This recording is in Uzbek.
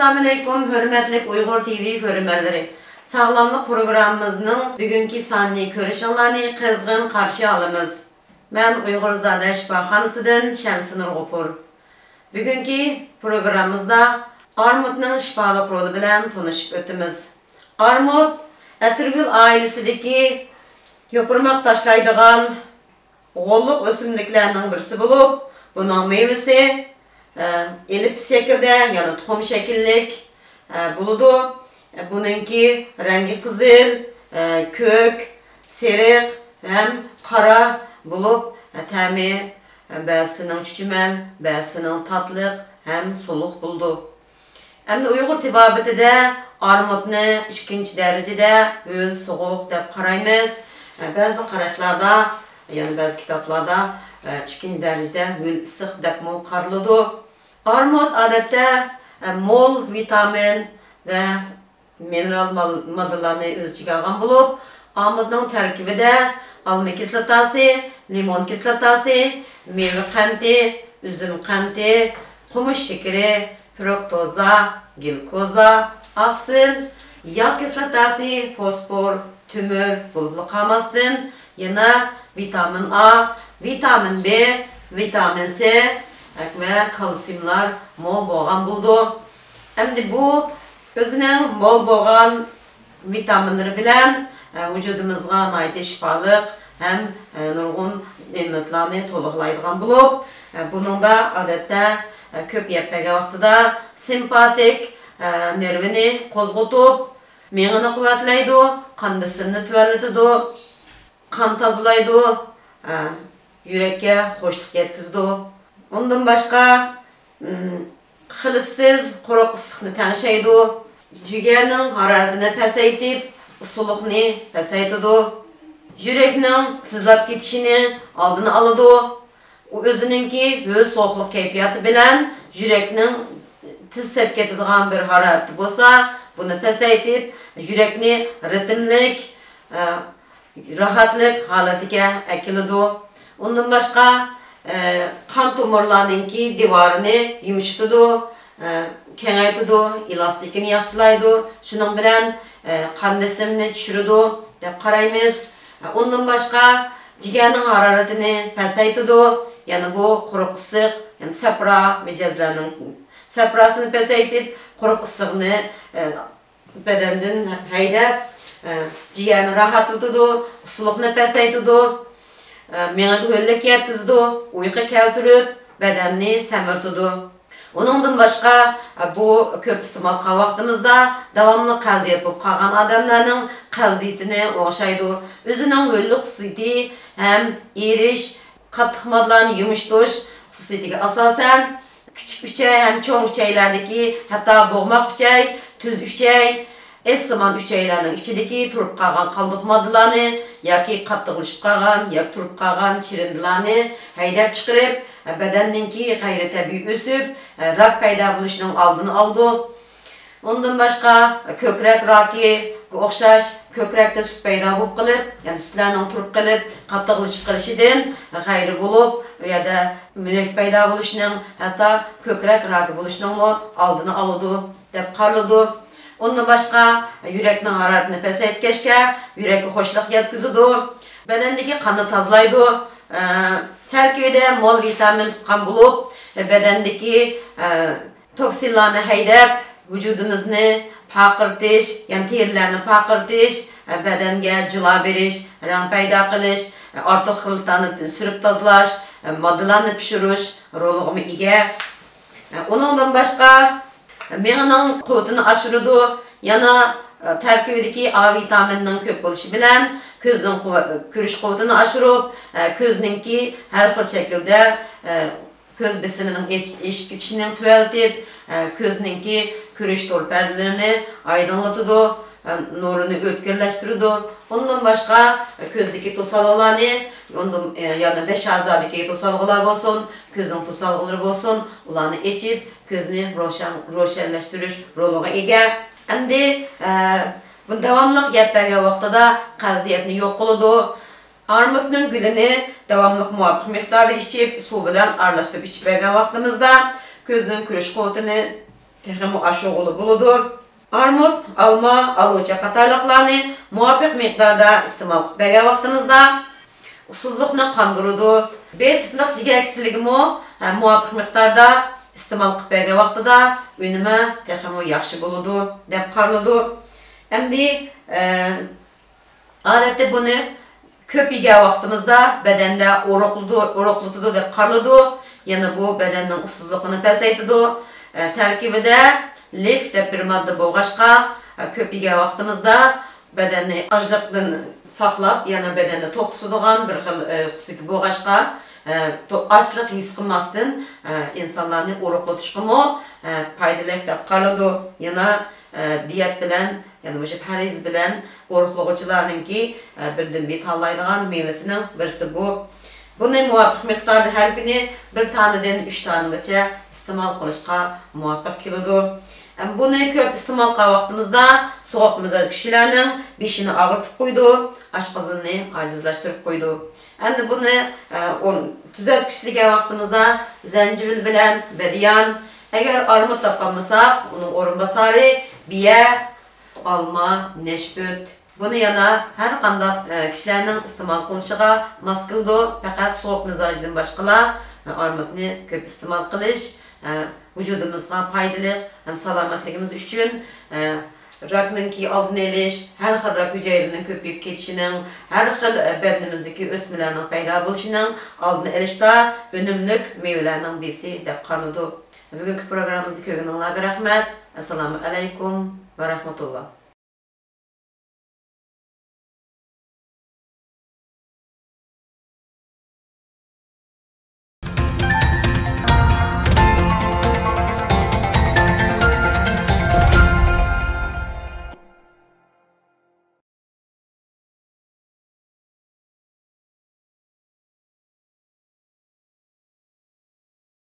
Assalamualaikum hörmətli Uyghur TV hörmətləri. Sağlamlıq proqramımızın bugünkü sanını görüşünlərini qızğın qarşı alımız. Mən Uyğurzadə Şifaxanasıdan Şəmsunur Qopur. Bugünkü proqramımızda armudның şifalı rolu bilan tanışıb ötümüz. Armud, Ətirgül ailəsindəki yopurmaq taşlaydigan oğulluk ösümlüklərinin birisi bulup, bunun meyvesi elips şekilde, yani tohum şekillik buludu. Bununki rengi kızıl, kök, serik hem kara bulup, təmi bəzisinin çüçümən, bəzisinin tatlıq hem soluk buldu. Hem de Uyghur tibabeti de armudunu ikinci derecede öl, soğuk dep qaraymiz. Bazı qaraşlarda, yani bazı kitaplarda ikinci derecede öl, ısıq dep qarılıdı. Armud adette mol vitamin ve mineral maddelarını öz içine algan bulup, armudun terkibi de alma kislotası, limon kislotası, meyve qanti, üzüm qanti, kumuş şekeri, fruktoza, glikoza, aksil, yağ kislotası, fosfor, tümür bulup kalmasın. Yana vitamin A, vitamin B, vitamin C ve kalsiyumlar mol boğan buldu. Hem de bu özünün mol boğan vitaminleri bilen vücudumuzga naydi şifalık hem nurgun nimetlerini toluqlaydigan bulup, bunun da adette köp yetmege vaxtıda sempatik nervini qozgutup, miyini kuvvetlaydı, kan besinini tüvelletidi, kan tazalaydı, yürekke hoşluk yetkizdi. Ondan başka xilissiz quruq ısıqni tanışaydı, jügerinin hararetini pasaytip, suluqni pasaytidi, yüreknin tizlap ketişini aldını alıdı. O özününki öz soğuqluq keyfiyatı bilen yüreknin tiz sep ketadigan bir harareti bolsa, bunu pasaytip, yürekni ritimlik, rahatlık haletiga akilidi. Ondan başka kan tomirlarınki divarını yumuşatidi, kengaytidi, elastikini yaxshilaydi. Şunun bilen kan besimini tushiridi deb qaraymiz. Ondan başka jigarning hararetini pasaytidi. Yani bu quruq ısıq, yani sapra mijozlarning saprasını pasaytib, quruq ısıqni bedenden haydab, jigarni rahatlatidi, suluqni pasaytidi. Meni höllük yetkizdi, uyku keltirip, bedenini semirtidi. Onundan başka bu köp istimal qilgan vaqtimizda davamlı qaziyet bo'lib qolgan adamlarning qaziyetini o'xshaydi. O'zining höllük xususiyati hem erish, qattiq modlarni yumishtish xususiyatiga asosan kichik uchay hem cho'ng uchaylardagi, hatto bo'g'moq uchay, tuz uchay, Esman üçeylerinin içindeki turup qalğan qaldıq maddelarını, yoki qattiqlashib qalğan, yoki turup qalğan çirindilarını haydab chiqarib, bedenninki gayri tabiiy o'sib, rak paydo bo'lishining oldini oldi. Ondan başqa ko'krak raki o'xshash, ko'krakda sut paydo bo'lib qilib, ya'ni sutlarning turib qilib, qattiqlashib qilishidan gayri bo'lib, u yerda munak paydo bo'lishining, hatto ko'krak raki bo'lishining oldini oladi deb qaraladi. Ondan başka yüreknin hararetini pasaytgachga yürekka hoşluk yetkizidi, bedendeki kanı tazalaydi, terkibide mol vitamin tutgan bulup, bedendeki toksinlarni haydab, vücudumuzni paqirtish, yani terilarni paqirtish, bedenge jula berish, rang paydo qilish, ortiq xiltani sürüp tozalash, moddalarni pishirish roligi ega. Ondan başka Meyinin quvvetini aşırıdı, yana terkibideki A vitamininin köp bo'lishi bilan ko'zning ko'rish quvvetini aşırıp, ko'zninki har xil şekilde ko'z besiminin eshib ketishini tuvaltib, ko'zninki ko'rish to'r pardalarini aydınlatidi, nurunu o'tkirlashtiradi. Ondan başka ko'zdagi to'salg'ularni, yana 5 a'zodagi to'salg'ular bo'lsin, ko'zning to'salg'ulari bo'lsin, ularni echib, ko'zni ro'shanlashtirish roliga ega. Endi bu davomli yepagan vaqtida qavziyatni yo'q qiladi. Armudning gulini davomli muvofiq miqdorda ichib, suv bilan aralashtirib ichib bergan vaqtimizda ko'zning ko'rish quvvatini texmi aşıgılı buludu. Armut, alma, aluca qatarlıqlarını muvafiq miqdarda iste'mol qilib bergan vaqtimizda usuzluqni qandırıdı. B tipliq jigar kiseligimi muvafiq miqdarda iste'mol qilib bergan vaqtida unumi texmi yaxshi bo'ladi deb qaraladi. Endi odatda buni ko'p yegan vaqtimizda badanda o'roqlatadi deb qaraladi. Yana bu badanning usuzluqini pasaytadi. Tarkibida lif deb bir modda bo'lg'ashqa ko'p yegan vaqtimizda badanni ochliqdan saqlab, yana badanni to'xtatadigan bir xil xususiyati bo'lg'ashqa ochliq his qilmasdan insonlarni o'roqlatishga foydali deb qaraladi. Yana diyet bilan, yani o'sha pariz bilan o'roqlovchilarningki birdan bir tanlaydigan mevasining birisi bu. Buni muvafiq miqdorda har kuni 1 tanadan 3 tanagacha iste'mol qilishga muvaffaq keladi. Buni ko'p iste'mol qilgan vaqtimizda sovuq mizoj kishilarning beshini og'ritib qo'ydi, oshqozonni ojizlashtirib qo'ydi. Endi buni tuzatkichligan vaqtimizda zanjibil bilan badiyan, agar armut topolmasak, uning o'rinbosari biya, olma, neshbut. Buni yana har qanday kishilarning iste'mol qilishiga mos keldi. Faqat sovuq mizojdan boshqalar armutni ko'p iste'mol qilish vücudumuzga foydali hem salomatligimiz uchun rakninki oldini olish, har xil rak hujayralarning ko'payib ketishining, har xil badanimizdagi o'smalarning paydo bo'lishining oldini olishda unumli mevalarning besi deb qaraladi. Bugungi programmamizni ko'rganingizga rahmat. Assalomu alaykum va rahmatulloh.